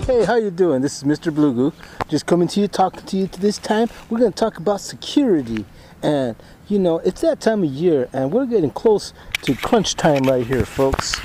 Hey, how you doing? This is Mr. Blue Goo. Just coming to you, talking to you this time. We're going to talk about security. And, you know, it's that time of year, and we're getting close to crunch time right here, folks.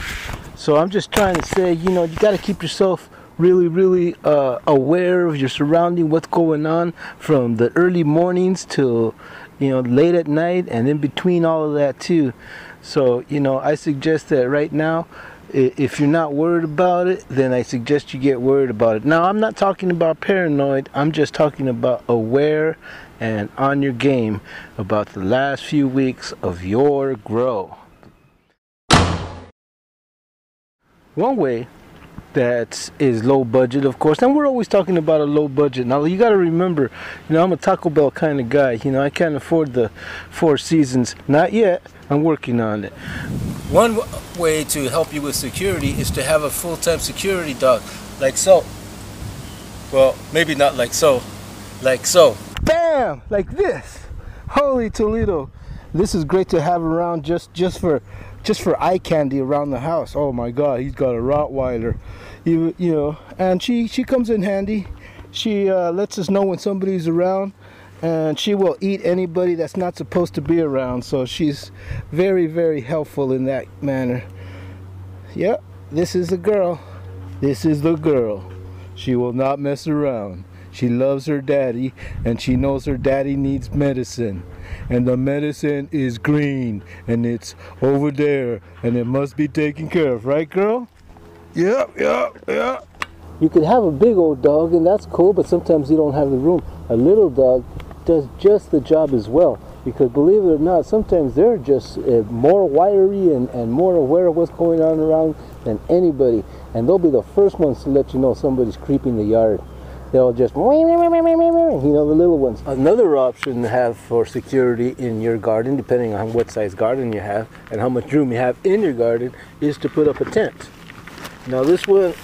So I'm just trying to say, you know, you got to keep yourself really aware of your surrounding, what's going on from the early mornings till, you know, late at night, and in between all of that too. So, you know, I suggest that right now, if you're not worried about it, then I suggest you get worried about it. Now, I'm not talking about paranoid. I'm just talking about aware and on your game about the last few weeks of your grow. One way that is low budget, of course, and we're always talking about a low budget. Now, you got to remember, you know, I'm a Taco Bell kind of guy. You know, I can't afford the Four Seasons. Not yet. I'm working on it. One way to help you with security is to have a full-time security dog, like so. Well, maybe not like so, like so. Bam! Like this. Holy Toledo! This is great to have around just for eye candy around the house. Oh my God, he's got a Rottweiler, you know, and she comes in handy. She lets us know when somebody's around. And she will eat anybody that's not supposed to be around. So she's very helpful in that manner. Yep, this is the girl. This is the girl. She will not mess around. She loves her daddy, and she knows her daddy needs medicine. And the medicine is green, and it's over there, and it must be taken care of. Right, girl? Yep. You could have a big old dog, and that's cool, but sometimes you don't have the room. A little dog does just the job as well, because believe it or not, sometimes they're just more wiry and more aware of what's going on around than anybody, and they'll be the first ones to let you know somebody's creeping the yard. They'll just, you know, the little ones. Another option to have for security in your garden, depending on what size garden you have and how much room you have in your garden, is to put up a tent. Now this one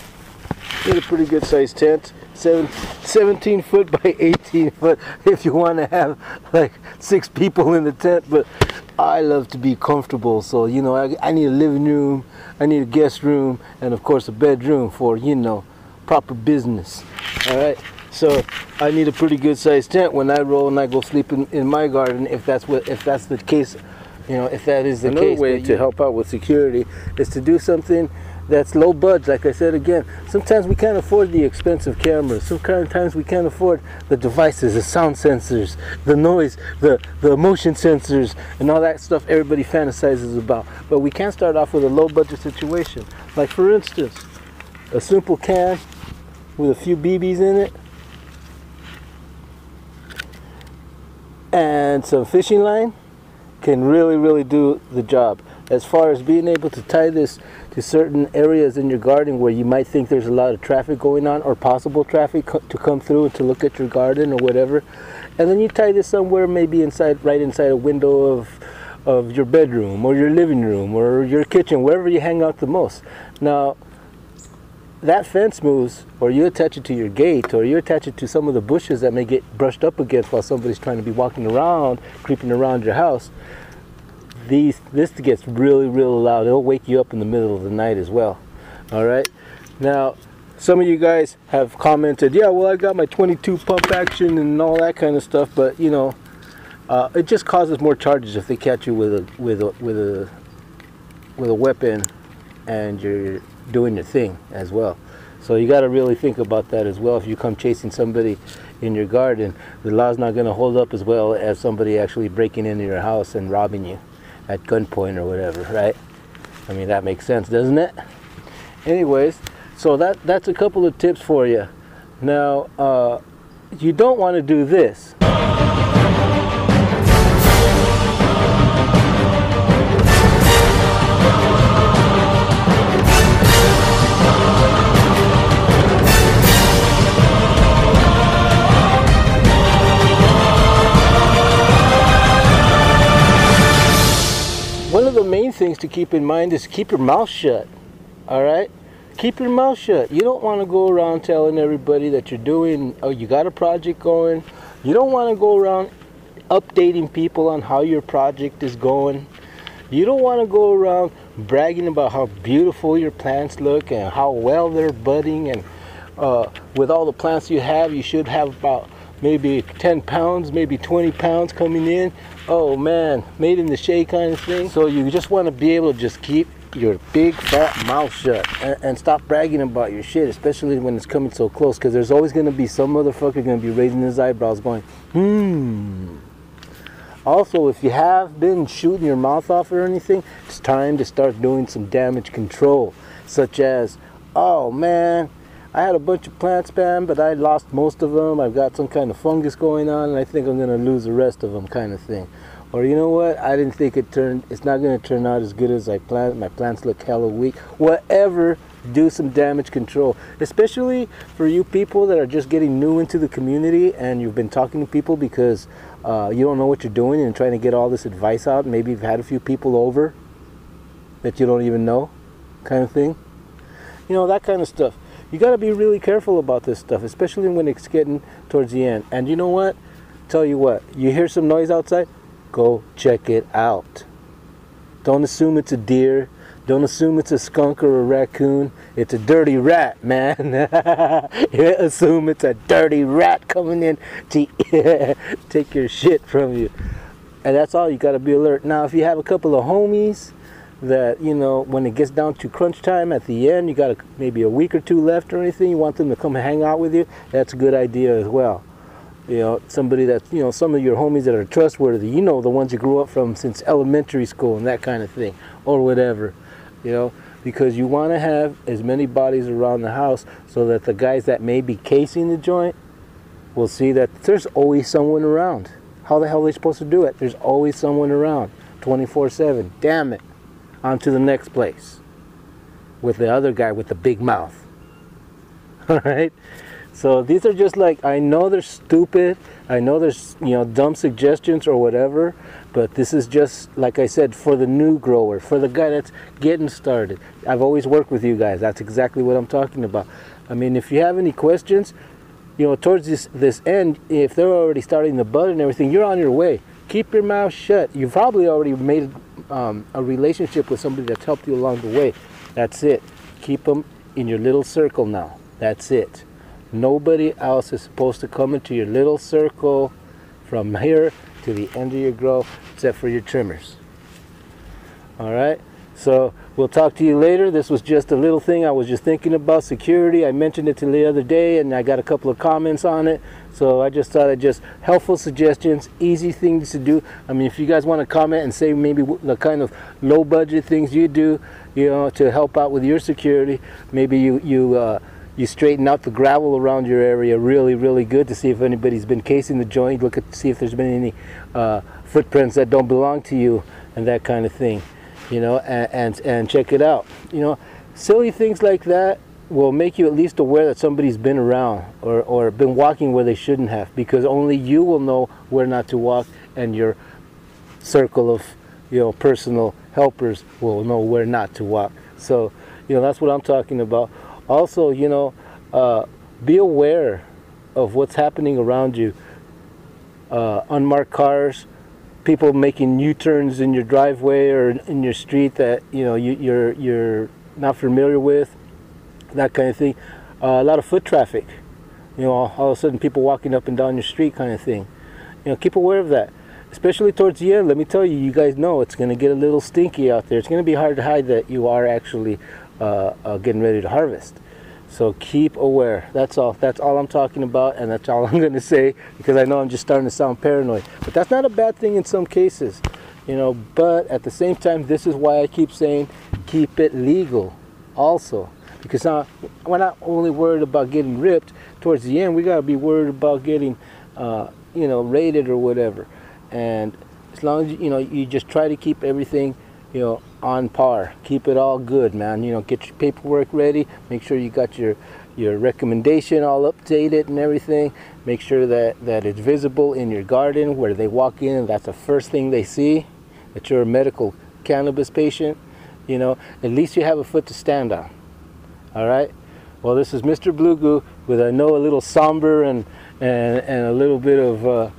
is a pretty good sized tent. 17 foot by 18 foot if you want to have like 6 people in the tent, but I love to be comfortable, so you know, I need a living room, I need a guest room, and of course a bedroom for, you know, proper business. All right, so I need a pretty good sized tent when I roll and I go sleep in my garden, if that's the case, you know, if that is the case. Another way to help out with security is to do something that's low budget. Like I said again, sometimes we can't afford the expensive cameras. Sometimes we can't afford the devices, the sound sensors, the noise, the motion sensors, and all that stuff everybody fantasizes about. But we can start off with a low budget situation. Like for instance, a simple can with a few BBs in it and some fishing line can really do the job. As far as being able to tie this to certain areas in your garden where you might think there's a lot of traffic going on, or possible traffic to come through and to look at your garden or whatever, and then you tie this somewhere, maybe right inside a window of your bedroom or your living room or your kitchen, wherever you hang out the most. Now that fence moves, or you attach it to your gate, or you attach it to some of the bushes that may get brushed up against while somebody's trying to be walking around, creeping around your house. This gets really loud. It'll wake you up in the middle of the night as well. All right. Now, some of you guys have commented, yeah, well, I got my 22 pump action and all that kind of stuff, but you know, it just causes more charges if they catch you with a weapon and you're doing your thing as well. So you got to really think about that as well. If you come chasing somebody in your garden, the law's not going to hold up as well as somebody actually breaking into your house and robbing you at gunpoint or whatever, right? I mean, that makes sense, doesn't it? Anyways, so that's a couple of tips for you. Now, you don't want to do this. One of the main things to keep in mind is keep your mouth shut. All right, keep your mouth shut. You don't want to go around telling everybody that you're doing, oh, you got a project going. You don't want to go around updating people on how your project is going. You don't want to go around bragging about how beautiful your plants look and how well they're budding and with all the plants you have, you should have about maybe 10 pounds, maybe 20 pounds coming in. Oh man, made in the shade kind of thing. So you just want to be able to just keep your big fat mouth shut and stop bragging about your shit, especially when it's coming so close, because there's always going to be some motherfucker going to be raising his eyebrows going, Also, if you have been shooting your mouth off or anything, it's time to start doing some damage control, such as, oh man, I had a bunch of plant spam, but I lost most of them. I've got some kind of fungus going on, and I think I'm going to lose the rest of them, kind of thing. Or you know what? I didn't think it's not going to turn out as good as I planned. My plants look hella weak. Whatever, do some damage control. Especially for you people that are just getting new into the community and you've been talking to people because you don't know what you're doing and trying to get all this advice out. Maybe you've had a few people over that you don't even know, kind of thing. You know, that kind of stuff. You got to be really careful about this stuff, especially when it's getting towards the end. And you know what? Tell you what, you hear some noise outside? Go check it out. Don't assume it's a deer. Don't assume it's a skunk or a raccoon. It's a dirty rat, man. Assume it's a dirty rat coming in to take your shit from you. And that's all. You got to be alert. Now, if you have a couple of homies that, you know, when it gets down to crunch time at the end, you got maybe a week or two left or anything, you want them to come hang out with you, that's a good idea as well. You know, somebody that, you know, some of your homies that are trustworthy, you know, the ones you grew up from since elementary school and that kind of thing, or whatever, you know, because you want to have as many bodies around the house so that the guys that may be casing the joint will see that there's always someone around. How the hell are they supposed to do it? There's always someone around, 24/7. Damn it. On to the next place with the other guy with the big mouth. All right. So these are just like, I know they're stupid, I know there's, you know, dumb suggestions or whatever, but this is just, like I said, for the new grower, for the guy that's getting started. I've always worked with you guys. That's exactly what I'm talking about. I mean, if you have any questions, you know, towards this end, if they're already starting the bud and everything, you're on your way. Keep your mouth shut. You've probably already made a relationship with somebody that's helped you along the way. That's it. Keep them in your little circle now. That's it. Nobody else is supposed to come into your little circle from here to the end of your grow except for your trimmers. All right, so we'll talk to you later. This was just a little thing I was just thinking about, security. I mentioned it to the other day and I got a couple of comments on it, so I just thought I'd just helpful suggestions, easy things to do. I mean, if you guys want to comment and say maybe the kind of low budget things you do, you know, to help out with your security, maybe you straighten out the gravel around your area really good to see if anybody's been casing the joint. Look at, see if there's been any footprints that don't belong to you and that kind of thing, you know, and check it out. You know, silly things like that will make you at least aware that somebody's been around or been walking where they shouldn't have, because only you will know where not to walk and your circle of, you know, personal helpers will know where not to walk. So, you know, that's what I'm talking about. Also, you know, be aware of what's happening around you. Unmarked cars, people making U-turns in your driveway or in your street that, you know, you're not familiar with, that kind of thing. A lot of foot traffic, you know, all of a sudden people walking up and down your street kind of thing. You know, keep aware of that, especially towards the end. Let me tell you, you guys know it's going to get a little stinky out there. It's going to be hard to hide that you are actually getting ready to harvest. So keep aware. That's all I'm talking about, and that's all I'm going to say, because I know I'm just starting to sound paranoid, but that's not a bad thing in some cases, you know. But at the same time, this is why I keep saying keep it legal also, because now we're not only worried about getting ripped towards the end, we got to be worried about getting you know, raided or whatever. And as long as you know, you just try to keep everything, you know, on par. Keep it all good, man. You know, get your paperwork ready. Make sure you got your recommendation all updated and everything. Make sure that it's visible in your garden where they walk in and that's the first thing they see, that you're a medical cannabis patient. You know, at least you have a foot to stand on. All right. Well, this is Mr. Blue Goo with, I know, a little somber and a little bit of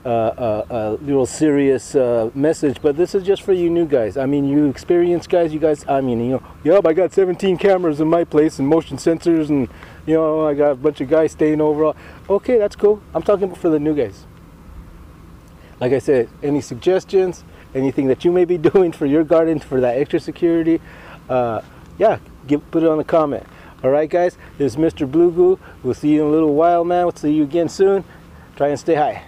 a little serious message, but this is just for you new guys. I mean, you experienced guys, you guys, I mean, you know, yep, I got 17 cameras in my place and motion sensors, and you know, I got a bunch of guys staying over. Okay, that's cool. I'm talking for the new guys. Like I said, any suggestions, anything that you may be doing for your garden for that extra security, yeah, put it on the comment. All right, guys, this is Mr. Blue Goo. We'll see you in a little while, man. We'll see you again soon. Try and stay high.